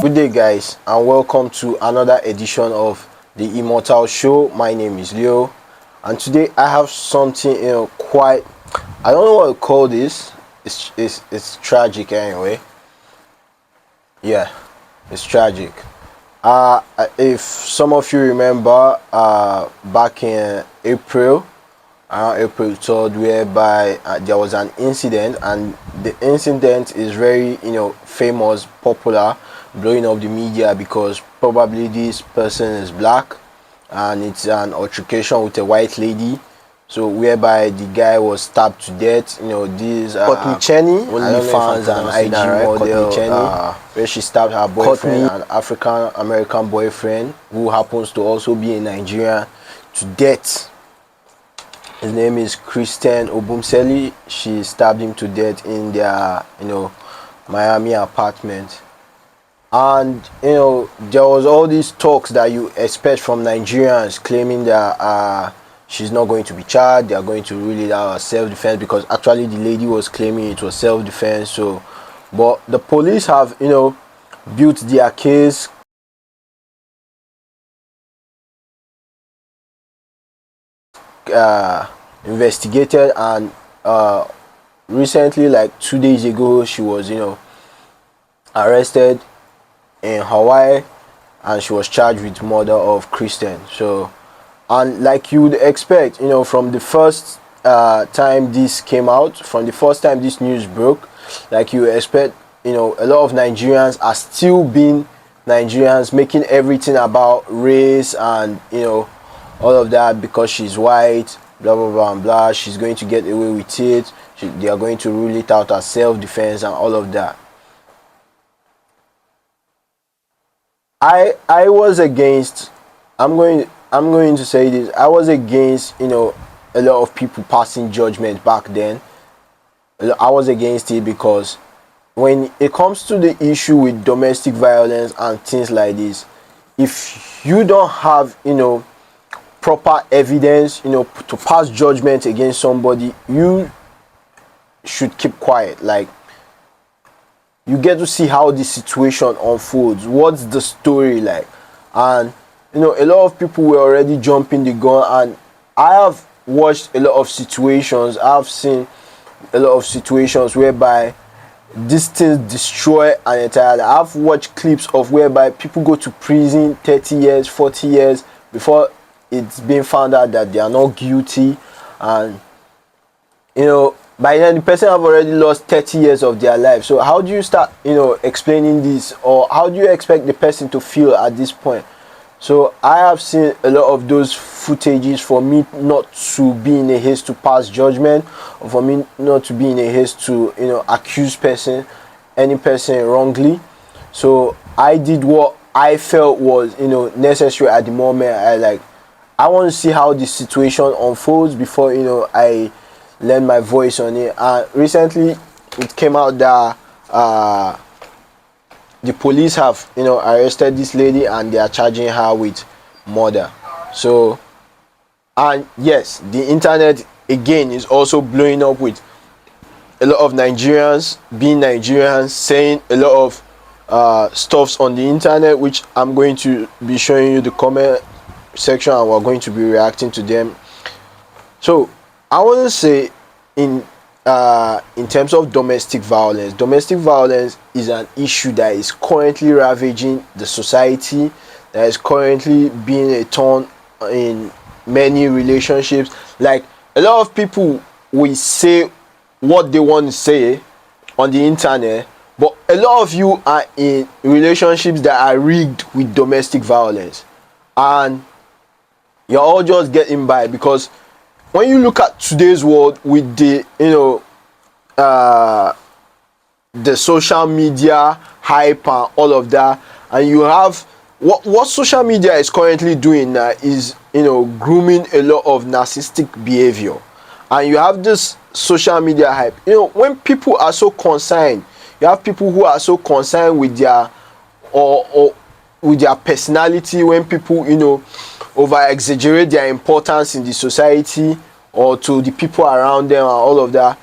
Good day, guys, and welcome to another edition of the Immortal Show. My name is Leo, and today I have something quite, I don't know what to call this. It's tragic anyway. Yeah, it's tragic. If some of you remember, back in April, around April 3rd, whereby there was an incident, and the incident is very famous, popular, blowing up the media because probably this person is black, and it's an altercation with a white lady. So whereby the guy was stabbed to death. This Courtney Chenney, OnlyFans and IG model, Courtney Chenney, where she stabbed her boyfriend, an African American boyfriend who happens to also be a Nigerian, to death. His name is Christain Obumseli. She stabbed him to death in their Miami apartment. And there was all these talks that you expect from Nigerians, claiming that she's not going to be charged, they are going to rule it out as self-defense, because actually the lady was claiming it was self-defense. So but the police have built their case, investigated, and recently, like 2 days ago, she was arrested in Hawaii, and she was charged with murder of Christain. So, and like you would expect, from the first time this came out, from the first time this news broke, like you expect, a lot of Nigerians are still being Nigerians, making everything about race and all of that, because she's white, blah blah blah and blah, she's going to get away with it, they are going to rule it out as self-defense and all of that. I was against, I'm going to say this, I was against a lot of people passing judgment back then. I was against it because when it comes to the issue with domestic violence and things like this, if you don't have proper evidence to pass judgment against somebody, you should keep quiet. Like, you get to see how the situation unfolds, what's the story like. And a lot of people were already jumping the gun, and I have watched a lot of situations, I've seen a lot of situations whereby these things destroy an entire life. I've watched clips of whereby people go to prison 30 years, 40 years before it's been found out that they are not guilty, and by then the person have already lost 30 years of their life. So how do you start explaining this, or how do you expect the person to feel at this point? So I have seen a lot of those footages. For me not to be in a haste to pass judgment, or for me not to be in a haste to accuse any person wrongly. So I did what I felt was necessary at the moment. I want to see how the situation unfolds before I lend my voice on it. And recently it came out that the police have arrested this lady, and they are charging her with murder. So, and yes, the internet again is also blowing up with a lot of Nigerians being Nigerians, saying a lot of stuffs on the internet, which I'm going to be showing you the comment section, and we're going to be reacting to them. So I want to say, in terms of domestic violence is an issue that is currently ravaging the society, that is currently being a thorn in many relationships. Like, a lot of people will say what they want to say on the internet, but a lot of you are in relationships that are rigged with domestic violence, and you're all just getting by. Because when you look at today's world with the the social media hype and all of that, and you have what social media is currently doing now is grooming a lot of narcissistic behavior. And you have this social media hype, when people are so concerned, you have people who are so concerned with their or with their personality, when people over exaggerate their importance in the society or to the people around them and all of that.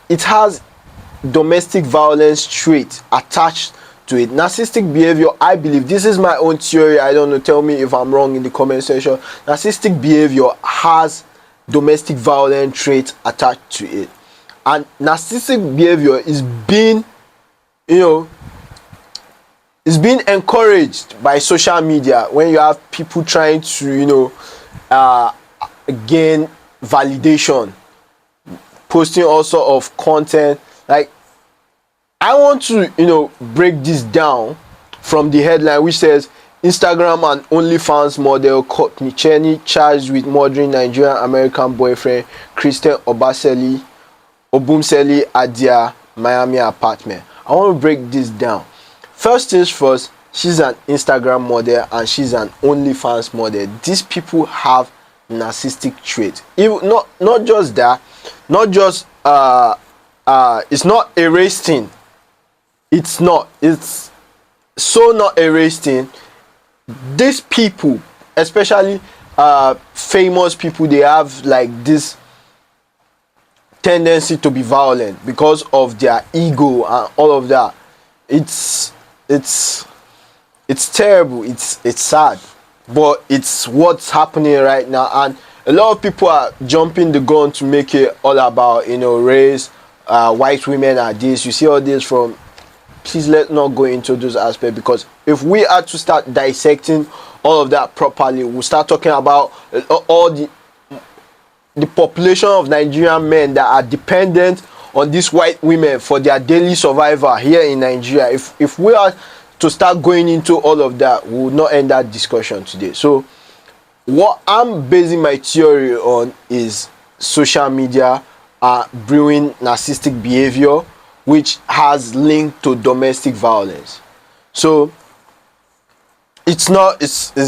It has domestic violence trait attached to it. Narcissistic behavior, I believe, this is my own theory, I don't know, tell me if I'm wrong in the comment section. Narcissistic behavior has domestic violence traits attached to it, and narcissistic behavior is being, is being encouraged by social media, when you have people trying to gain validation, posting all sort of content. Like, I want to break this down from the headline, which says Instagram and OnlyFans model Courtney Chenney charged with murdering Nigerian American boyfriend Christain Obumseli at their Miami apartment. I want to break this down. First things first, she's an Instagram model and she's an OnlyFans model. These people have narcissistic traits. Not just that, not just it's not a race thing. It's so not a race thing. These people, especially famous people, they have like this tendency to be violent because of their ego and all of that. It's terrible, it's sad, but it's what's happening right now, and a lot of people are jumping the gun to make it all about race, white women are this. You see all this from, please let's not go into those aspects, because if we are to start dissecting all of that properly, we'll start talking about all the population of Nigerian men that are dependent on these white women for their daily survival here in Nigeria. If we are to start going into all of that, we will not end that discussion today. So what I'm basing my theory on is social media brewing narcissistic behavior, which has linked to domestic violence. So it's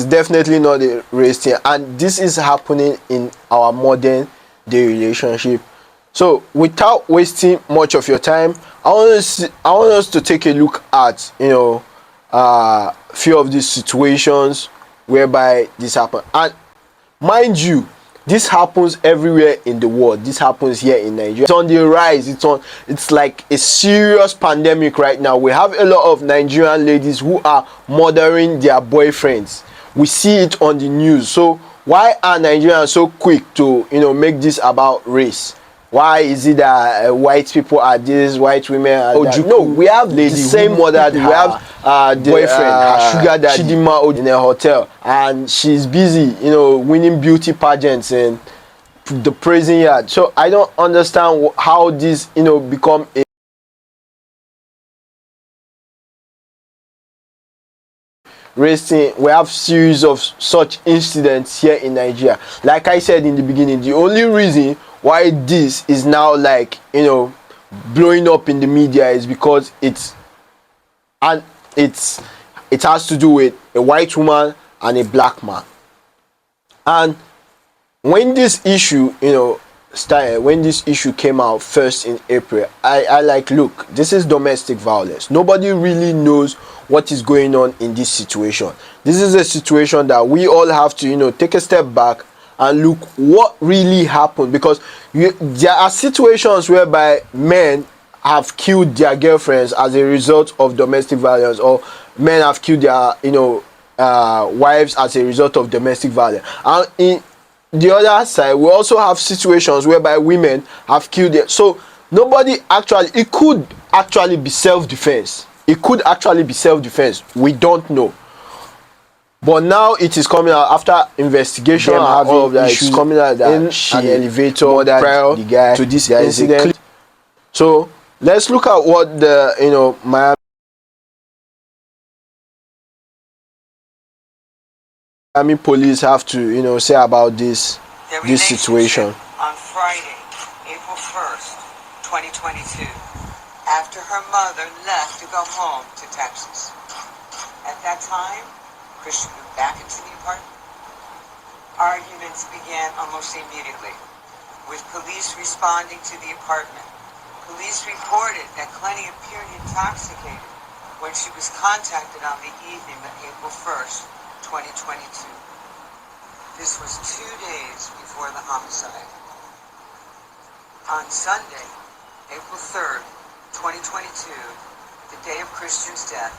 definitely not a race thing, and this is happening in our modern day relationship. So without wasting much of your time, I want us to take a look at few of these situations whereby this happens. And mind you, this happens everywhere in the world. This happens here in Nigeria. It's on the rise. It's like a serious pandemic right now. We have a lot of Nigerian ladies who are murdering their boyfriends. We see it on the news. So why are Nigerians so quick to make this about race? Why is it that white people are this, white women are that? No, we have lady the same mother. We have the boyfriend, her sugar daddy, Chidima in a hotel, and she's busy, winning beauty pageants in the prison yard. So I don't understand how this, become a race thing. We have series of such incidents here in Nigeria. Like I said in the beginning, the only reason why this is now like blowing up in the media is because it has to do with a white woman and a black man. And when this issue started, when this issue came out first in April, I like, look, this is domestic violence. Nobody really knows what is going on in this situation. This is a situation that we all have to take a step back and look what really happened, because there are situations whereby men have killed their girlfriends as a result of domestic violence, or men have killed their wives as a result of domestic violence. And in the other side, we also have situations whereby women have killed their, so it could actually be self-defense. We don't know. But now it is coming out after investigation and all of that. It's coming out that in an elevator prior the guy to this incident. So let's look at what the Miami police have to say about this situation. On Friday, April 1st, 2022, after her mother left to go home to Texas. At that time, Christian moved back into the apartment. Arguments began almost immediately, with police responding to the apartment. Police reported that Chenney appeared intoxicated when she was contacted on the evening of April 1st, 2022. This was 2 days before the homicide. On Sunday, April 3rd, 2022, the day of Christian's death,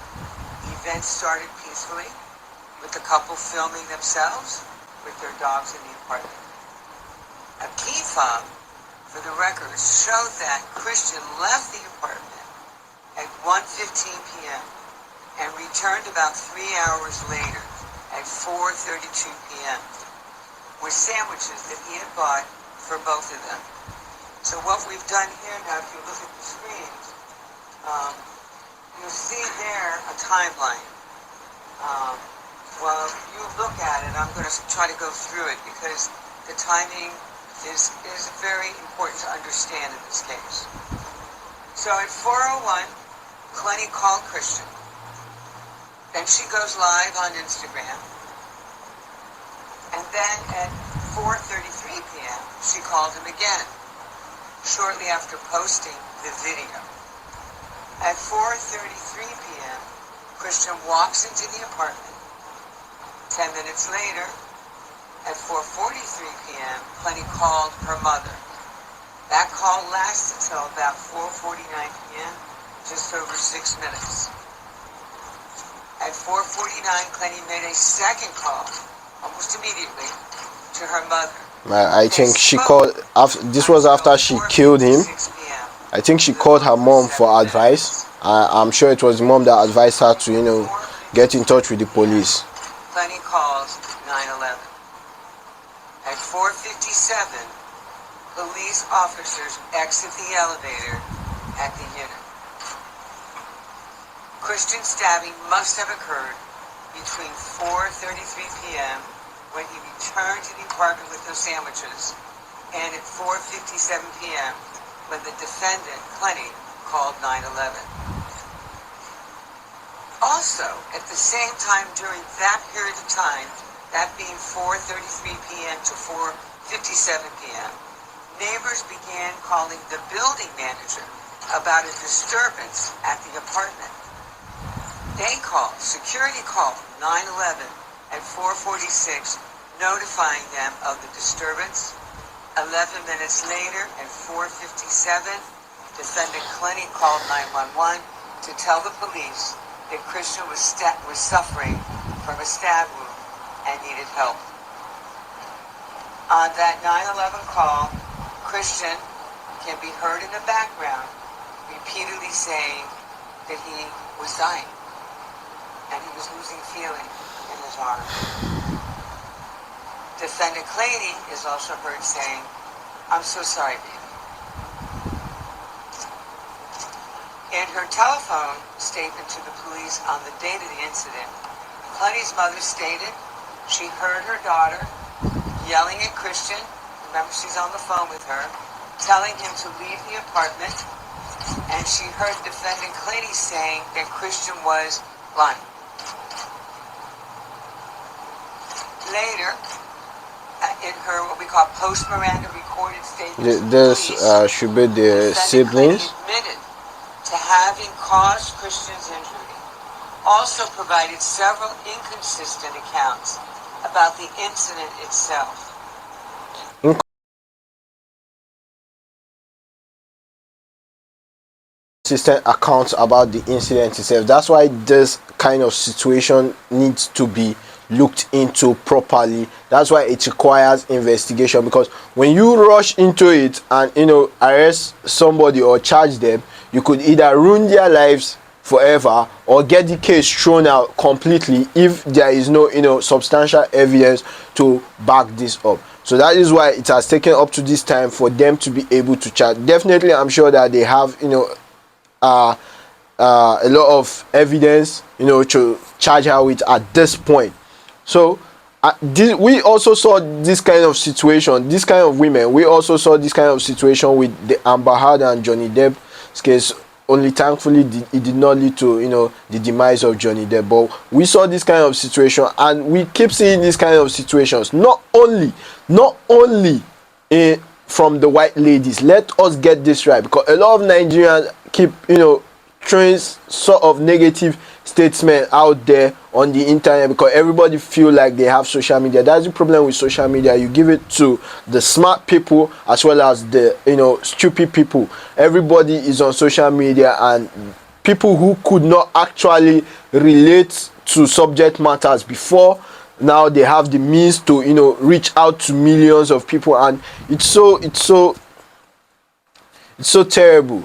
events started peacefully, with the couple filming themselves with their dogs in the apartment. A key fob for the records showed that Christian left the apartment at 1:15 p.m. and returned about 3 hours later at 4:32 p.m. with sandwiches that he had bought for both of them. So what we've done here now, if you look at the screens, you'll see there a timeline. Well, if you look at it, I'm going to try to go through it because the timing is very important to understand in this case. So at 4:01, Clenny called Christian. Then she goes live on Instagram. And then at 4:33 p.m., she called him again, shortly after posting the video. At 4:33 p.m., Christian walks into the apartment. 10 minutes later, at 4:43 p.m., Clenny called her mother. That call lasted until about 4:49 p.m., just over 6 minutes. At 4:49, Clenny made a second call, almost immediately, to her mother. I think she called, this was after she killed him. I think she called her mom for advice. I'm sure it was the mom that advised her to, get in touch with the police. Clenny calls 911. At 4:57, police officers exit the elevator at the unit. Christian's stabbing must have occurred between 4:33 p.m. when he returned to the apartment with those sandwiches and at 4:57 p.m. when the defendant, Clenny, called 911. Also, at the same time during that period of time, that being 4:33 p.m. to 4:57 p.m., neighbors began calling the building manager about a disturbance at the apartment. They called, security called 911 at 4:46, notifying them of the disturbance. 11 minutes later, at 4:57, defendant Clenny called 911 to tell the police that Christian was suffering from a stab wound and needed help. On that 911 call, Christian can be heard in the background repeatedly saying that he was dying and he was losing feeling in his arm. Defendant Clenny is also heard saying, "I'm so sorry, baby." In her telephone statement to the police on the date of the incident, Clenny's mother stated she heard her daughter yelling at Christian, remember she's on the phone with her, telling him to leave the apartment, and she heard defendant Clenny saying that Christian was lying. Later, in her what we call post-Miranda recorded statement, This should be the siblings. Admitted to having caused Christian's injury, also provided several inconsistent accounts about the incident itself. Inconsistent accounts about the incident itself. That's why this kind of situation needs to be looked into properly. That's why it requires investigation, because when you rush into it and arrest somebody or charge them, you could either ruin their lives forever or get the case thrown out completely if there is no substantial evidence to back this up. So that is why it has taken up to this time for them to be able to charge. Definitely, I'm sure that they have a lot of evidence to charge her with at this point. So we also saw this kind of situation, this kind of women. We also saw this kind of situation with the Amber Heard and Johnny Depp's case. Only thankfully it did not lead to the demise of Johnny Depp. But we saw this kind of situation, and we keep seeing these kind of situations. Not only from the white ladies. Let us get this right, because a lot of Nigerians keep throwing sort of negative statements out there on the internet because everybody feel like they have social media. That's the problem with social media. You give it to the smart people as well as the stupid people. Everybody is on social media, and people who could not actually relate to subject matters before, now they have the means to, you know, reach out to millions of people. And it's so terrible.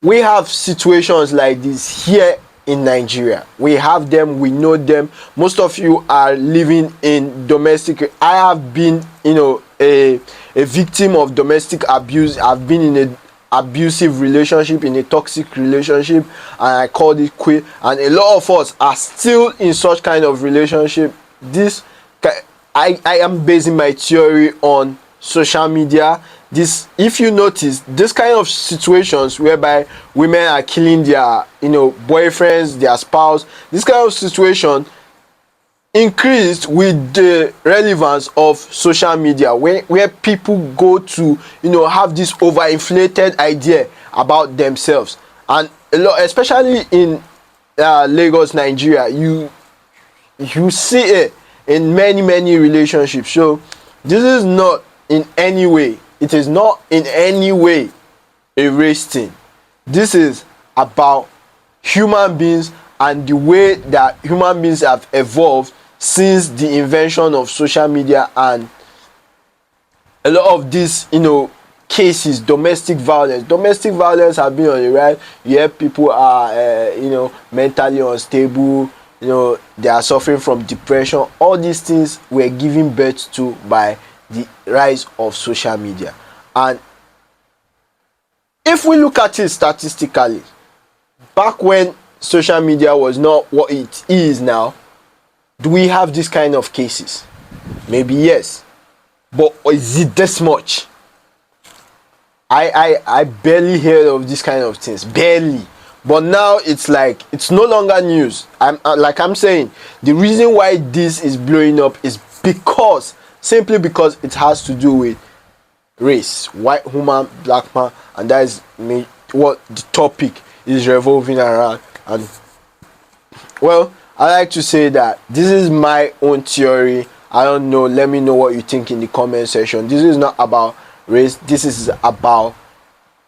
We have situations like this here in Nigeria. We have them, we know them. Most of you are living in domestic. I have been, you know, a victim of domestic abuse. I've been in a abusive relationship, in a toxic relationship, and I called it quit. And a lot of us are still in such kind of relationship. I am basing my theory on social media. This, if you notice, this kind of situations whereby women are killing their, you know, boyfriends, their spouse, this kind of situation increased with the relevance of social media, where people go to, you know, have this overinflated idea about themselves. And a lot, especially in Lagos, Nigeria, you see it in many relationships. So this is not in any way, it is not in any way a race thing. This is about human beings and the way that human beings have evolved since the invention of social media. And a lot of these, you know, cases, domestic violence have been on the rise. Yeah, people are you know, mentally unstable, you know, they are suffering from depression. All these things were given birth to by the rise of social media. And if we look at it statistically, back when social media was not what it is now, do we have this kind of cases? Maybe yes, but is it this much? I barely heard of this kind of things, barely. But now it's like, it's no longer news. I'm saying, the reason why this is blowing up is because, simply because it has to do with race, white woman, black man, and that is what the topic is revolving around. And well, I like to say that this is my own theory. I don't know, let me know what you think in the comment section. This is not about race, this is about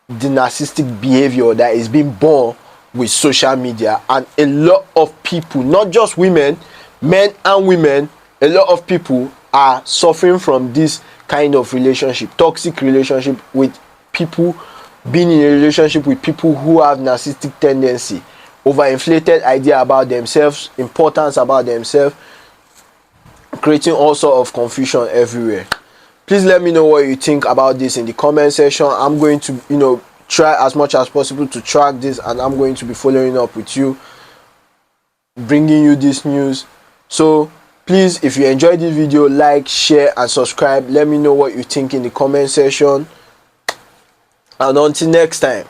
the narcissistic behavior that is being born with social media. And a lot of people, not just women, men and women, a lot of people are suffering from this kind of relationship, toxic relationship, with people being in a relationship with people who have narcissistic tendency, overinflated idea about themselves, importance about themselves, creating all sort of confusion everywhere. Please let me know what you think about this in the comment section. I'm going to, you know, try as much as possible to track this, and I'm going to be following up with you, bringing you this news. So please, if you enjoyed this video, like, share and subscribe. Let me know what you think in the comment section, and until next time.